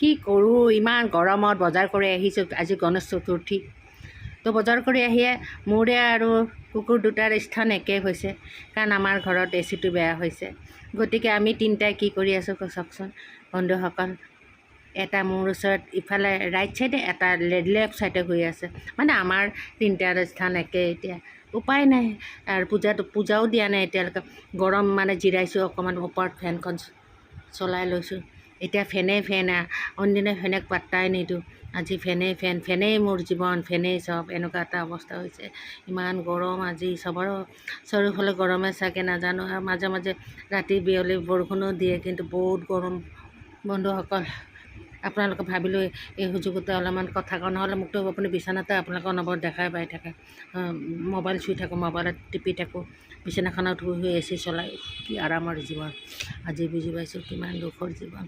কি কৰোঁ, ইমান গৰমত বজাৰ কৰি আহিছোঁ। আজি গণেশ চতুৰ্থী, তো বজাৰ কৰি আহিয়ে মোৰে আৰু কুকুৰ দুটাৰ স্থান একেই হৈছে, কাৰণ আমাৰ ঘৰত এচিটো বেয়া হৈছে। গতিকে আমি তিনিটাই কি কৰি আছোঁ চাওকচোন বন্ধুসকল। এটা মোৰ ওচৰত ইফালে ৰাইট চাইডে, এটা লেফ্ট চাইডে হৈ আছে। মানে আমাৰ তিনিটাৰ স্থান একে। এতিয়া উপায় নাই, আৰু পূজাও দিয়া নাই এতিয়ালৈকে। গৰম মানে জিৰাইছোঁ অকণমান, ওপৰত ফেনখন চলাই লৈছোঁ। এতিয়া ফেন অন্যদিনে ফেনক পাত্তাই নিদিওঁ, আজি ফেনেই মোৰ জীৱন, ফেনেই চব, এনেকুৱা এটা অৱস্থা হৈছে। ইমান গৰম আজি, চবৰে চাৰিওফালে গৰমে চাগে নাজানো। আৰু মাজে মাজে ৰাতি বিয়লি বৰষুণো দিয়ে, কিন্তু বহুত গৰম বন্ধুসকল। আপোনালোকে ভাবিলোঁ এই সুযোগতে অলপমান কথা কওঁ, নহ'লে মোকতো আপুনি বিচনাতে আপোনালোকৰ অনবৰত দেখাই পাই থাকে। মোবাইল চুই থাকোঁ, মোবাইলত টিপি থাকোঁ, বিচনাখনত শুই শুই এচি চলাই। কি আৰামৰ জীৱন আজি বুজি পাইছোঁ, কিমান দুখৰ জীৱন।